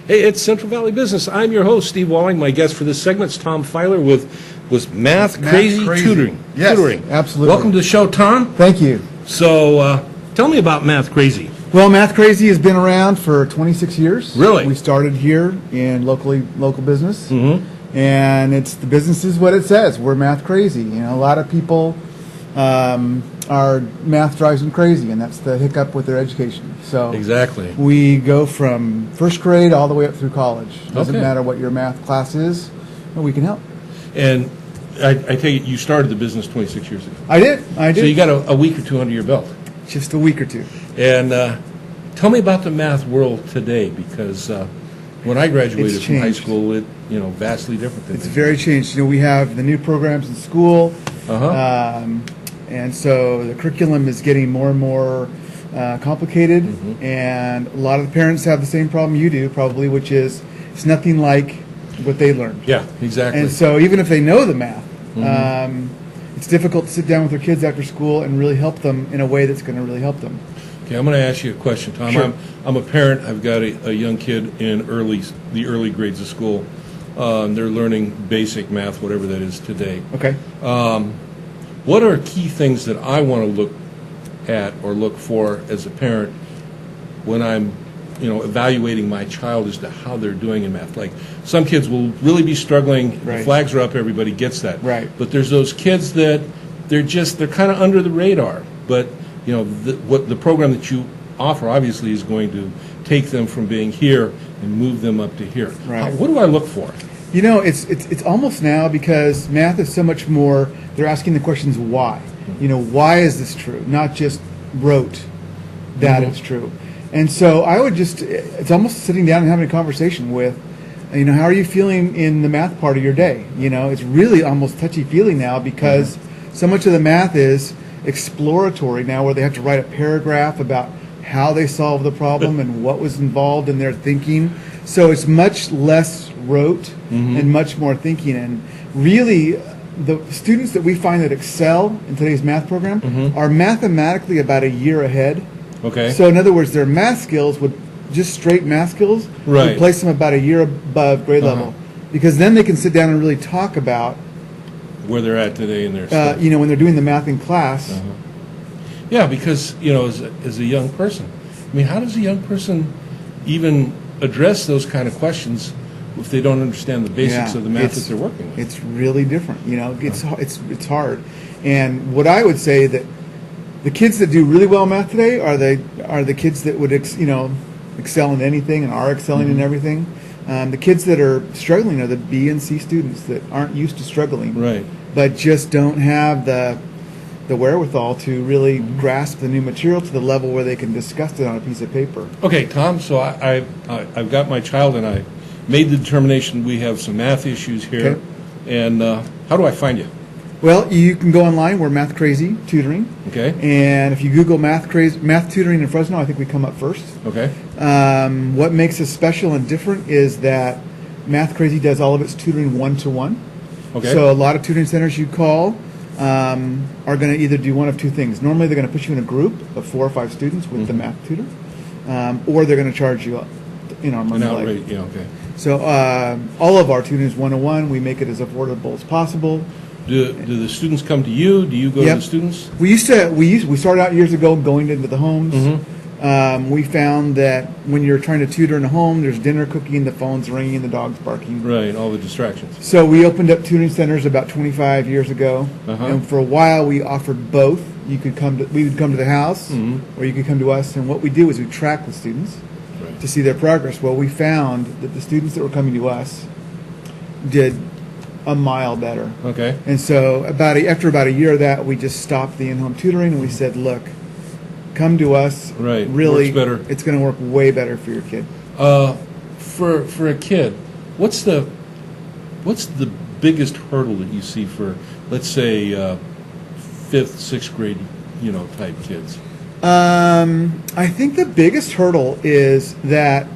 Hey, it's Central Valley Business. I'm your host, Steve Walling. My guest for this segment is Tom Filer with Math Crazy Tutoring. Yes, Tutoring. absolutely. Welcome to the show, Tom. Thank you. So, tell me about Math Crazy. Well, Math Crazy has been around for 26 years. Really? We started here in local business, Mm-hmm. and the business is what it says. We're Math Crazy. A lot of people are math drives them crazy, and that's the hiccup with their education. So Exactly. we go from first grade all the way up through college. Doesn't Okay. matter what your math class is, we can help. And I take it you started the business 26 years ago. I did. So you got a week or two under your belt. Just a week or two. And tell me about the math world today, because when I graduated It's from high changed. school, it vastly different than It's it is. very changed. We have the new programs in school, Uh-huh. and so the curriculum is getting more and more complicated. Mm-hmm. And a lot of the parents have the same problem you do, probably, which is it's nothing like what they learned. Yeah, exactly. And so even if they know the math, Mm-hmm. it's difficult to sit down with their kids after school and really help them in a way that's going to really help them. Okay, I'm going to ask you a question, Tom. Sure. I'm a parent. I've got a young kid in the early grades of school. They're learning basic math, whatever that is today. Okay. What are key things that I want to look at or look for as a parent when I'm, evaluating my child as to how they're doing in math? Like, some kids will really be struggling. Right. The flags are up. Everybody gets that. Right. But there's those kids that they're kind of under the radar. But what the program that you offer obviously is going to take them from being here and move them up to here. Right. What do I look for? It's almost now, because math is so much more. They're asking the questions why. Why is this true? Not just wrote that it's true. And so I would it's almost sitting down and having a conversation with, how are you feeling in the math part of your day? It's really almost touchy-feely now, because so much of the math is exploratory now, where they have to write a paragraph about how they solved the problem and what was involved in their thinking. So it's much less rote and much more thinking. And really, the students that we find that excel in today's math program are mathematically about a year ahead. Okay. So in other words, their math skills just straight math skills would place them about a year above grade level, because then they can sit down and really talk about where they're at today in their study. when they're doing the math in class. Yeah, because, as a young person, how does a young person even address those kind of questions if they don't understand the basics of the math that they're working with? It's really different. It's hard. And what I would say that the kids that do really well in math today are the kids that would excel in anything and are excelling in everything. The kids that are struggling are the B and C students that aren't used to struggling, Right. but just don't have the wherewithal to really grasp the new material to the level where they can discuss it on a piece of paper. Okay, Tom, so I've got my child, and I made the determination we have some math issues here. Okay. And how do I find you? Well, you can go online. We're Math Crazy Tutoring. Okay. And if you Google Math Tutoring in Fresno, I think we come up first. Okay. What makes us special and different is that Math Crazy does all of its tutoring one-to-one. Okay. So a lot of tutoring centers you call are going to either do one of two things. Normally, they're going to put you in a group of 4 or 5 students with the math tutor, or they're going to charge you, a monthly rate. Yeah, okay. So all of our tutoring is one-to-one. We make it as affordable as possible. Do the students come to you? Do you go to the students? We started out years ago going into the homes. We found that when you're trying to tutor in a home, there's dinner cooking, the phone's ringing, the dog's barking. Right, all the distractions. So we opened up tutoring centers about 25 years ago, and for a while we offered both. We would come to the house, or you could come to us. And what we do is we track the students to see their progress. Well, we found that the students that were coming to us did a mile better. Okay. And so after about a year of that, we just stopped the in-home tutoring, and we said, look, come to us. Right. Really, Works better. It's going to work way better for your kid. For a kid, what's the biggest hurdle that you see for, let's say, 5th, 6th grade, type kids? I think the biggest hurdle is that,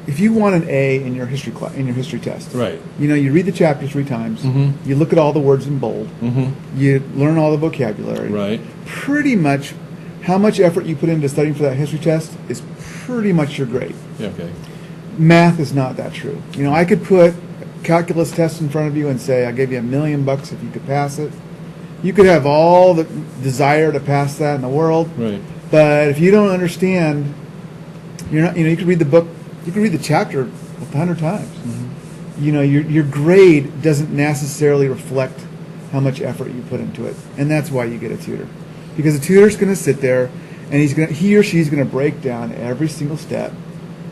if you want an A in your history test, Right. You read the chapter 3 times. You look at all the words in bold. You learn all the vocabulary. Right. Pretty much how much effort you put into studying for that history test is pretty much your grade. Okay. Math is not that true. You know, I could put a calculus test in front of you and say, I'll give you $1 million if you could pass it. You could have all the desire to pass that in the world. Right. But if you don't understand, you're not, you know, you could read the book, you could read the chapter 100 times. Mm-hmm. You know, your grade doesn't necessarily reflect how much effort you put into it. And that's why you get a tutor. Because a tutor's going to sit there and he or she's going to break down every single step.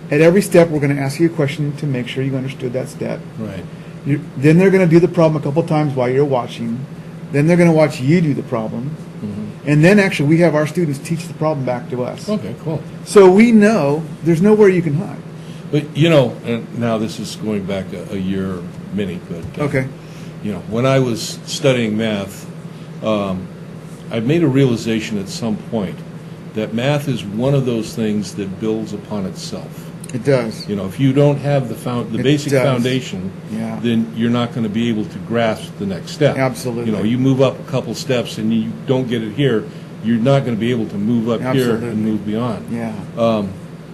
At every step, we're going to ask you a question to make sure you understood that step. Right. Then they're going to do the problem a couple times while you're watching. Then they're going to watch you do the problem. Mm-hmm. And then actually we have our students teach the problem back to us. Okay, cool. So we know there's nowhere you can hide. But, you know, and now this is going back a year, many, but, Okay. you know, when I was studying math, I made a realization at some point that math is one of those things that builds upon itself. It does. You know, if you don't have the basic does. foundation, Yeah. then you're not going to be able to grasp the next step. Absolutely. You know, you move up a couple steps and you don't get it here, you're not going to be able to move up here Absolutely. and move beyond. Yeah.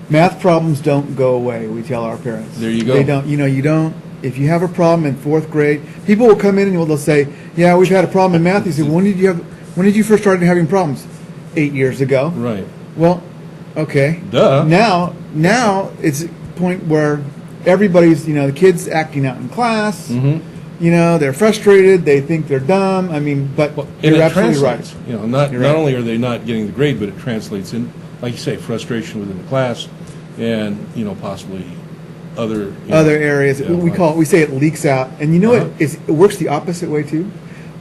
Math problems don't go away, we tell our parents. There you go. They don't, you don't, if you have a problem in 4th grade, people will come in and they'll say, yeah, we've had a problem in math. You say, when did you first start having problems? 8 years ago. Right. Well, okay. Duh. Now it's a point where everybody's, the kids acting out in class. Mm-hmm. They're frustrated. They think they're dumb. I mean, but And you're it absolutely right. translates. You know, not You're right. only are they not getting the grade, but it translates in, like you say, frustration within the class, and possibly other Other areas. Yeah, We say it leaks out, and it works the opposite way too.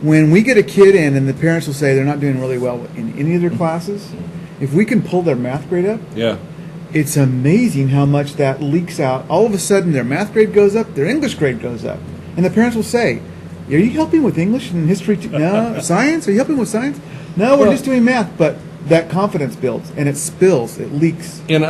When we get a kid in, and the parents will say they're not doing really well in any of their classes, if we can pull their math grade up, Yeah. it's amazing how much that leaks out. All of a sudden, their math grade goes up, their English grade goes up, and the parents will say, "Are you helping with English and history too? No, science? Are you helping with science? No, we're just doing math." But that confidence builds, and it spills, it leaks. And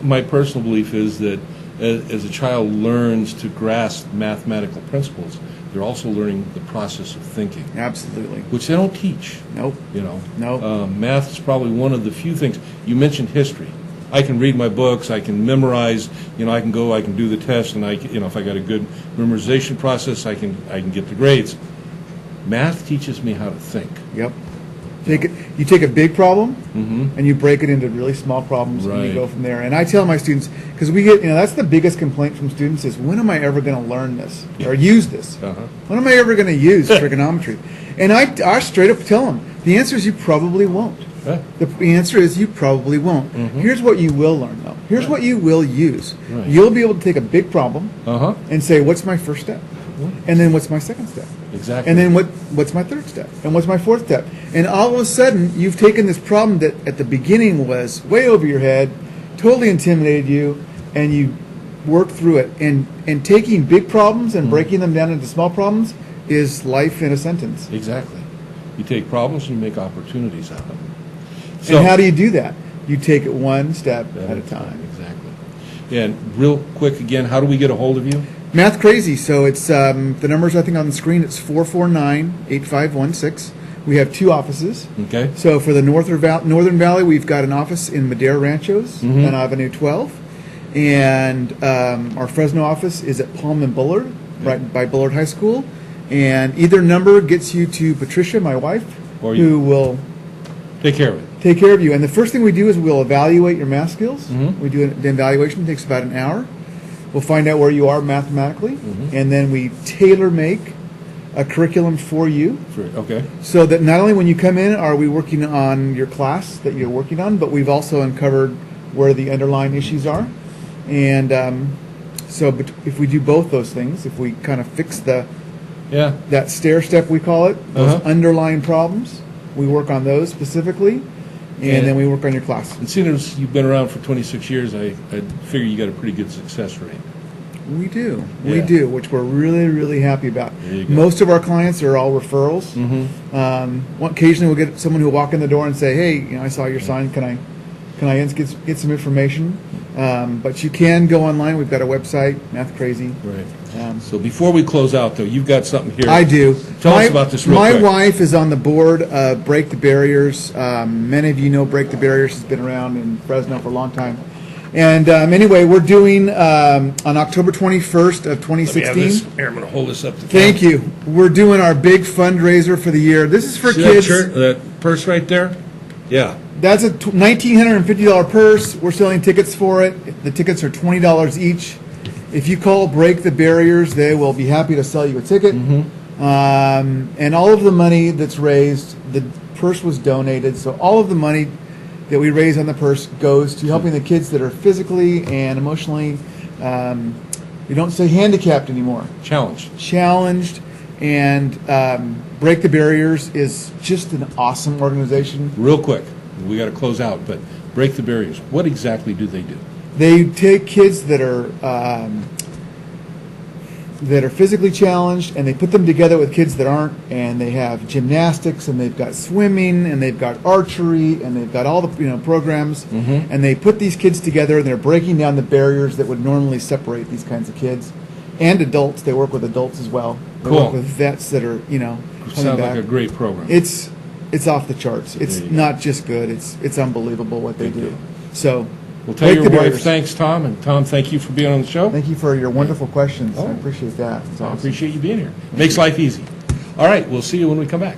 my personal belief is that as a child learns to grasp mathematical principles, they're also learning the process of thinking, Absolutely. which they don't teach. Nope. Nope. Math is probably one of the few things. You mentioned history. I can read my books. I can memorize. I can do the test, and if I got a good memorization process, I can get the grades. Math teaches me how to think. Yep. You take a big problem Mm-hmm. and you break it into really small problems, and you Right. go from there. And I tell my students, because we get, that's the biggest complaint from students is, when am I ever going to learn this or use this? Uh-huh. When am I ever going to use trigonometry? And I straight up tell them, the answer is you probably won't. Huh? The answer is you probably won't. Mhm. Here's what you will learn, though. Here's Right. what you will use. Right. You'll be able to take a big problem Uh-huh. and say, what's my first step? And then what's my second step? Exactly. And then what's my third step? And what's my fourth step? And all of a sudden, you've taken this problem that at the beginning was way over your head, totally intimidated you, and you worked through it. And taking big problems and breaking them down into small problems is life in a sentence. Exactly. You take problems and you make opportunities out of them. And how do you do that? You take it one step at a time. Exactly. And real quick again, how do we get a hold of you? Math Crazy. So it's the numbers I think on the screen. It's 449-8516. We have 2 offices. Okay. So for the Northern Valley, we've got an office in Madera Ranchos on Avenue 12, and our Fresno office is at Palm and Bullard, right by Bullard High School. And either number gets you to Patricia, my wife, Or who will Take care of it. take care of you. And the first thing we do is we'll evaluate your math skills. Mhm. We do the evaluation. It takes about an hour. We'll find out where you are mathematically, and then we tailor-make a curriculum for you, Okay. so that not only when you come in are we working on your class that you're working on, but we've also uncovered where the underlying issues are. And but if we do both those things, if we kind of fix Yeah. that stair step, we call it, those Uh-huh. underlying problems, we work on those specifically, and then we work on your class. And seeing as you've been around for 26 years, I figure you got a pretty good success rate. We do, Yeah. which we're really, really happy about. There you go. Most of our clients are all referrals. Mm-hmm. Occasionally, we'll get someone who'll walk in the door and say, "Hey, I saw your sign. Can I can I get some information? But you can go online. We've got a website, Math Crazy. Right. So before we close out, though, you've got something here. I do. Tell us about this real quick. My wife is on the board of Break the Barriers. Many of you know Break the Barriers has been around in Fresno for a long time. And anyway, we're doing on October 21st of 2016. Let me have this. Here, I'm going to hold this up to Thank you. We're doing our big fundraiser for the year. This is for See kids. that purse right there? Yeah. That's a $1,950 purse. We're selling tickets for it. The tickets are $20 each. If you call Break the Barriers, they will be happy to sell you a ticket. And all of the money that's raised, the purse was donated, so all of the money that we raise on the purse goes to helping the kids that are physically and emotionally, we don't say handicapped anymore. Challenged. And Break the Barriers is just an awesome organization. Real quick, we got to close out, but Break the Barriers, what exactly do they do? They take kids that are physically challenged, and they put them together with kids that aren't, and they have gymnastics, and they've got swimming, and they've got archery, and they've got all the programs, and they put these kids together, and they're breaking down the barriers that would normally separate these kinds of kids and adults. They work with adults as well. They work with vets that are coming Sounds back. like a great program. It's off the charts. It's not just good. It's unbelievable what they do. So. We'll tell your wife thanks, Tom, and Tom, thank you for being on the show. Thank you for your wonderful questions. I appreciate that. It's awesome. I appreciate you being here. Makes life easy. All right, we'll see you when we come back.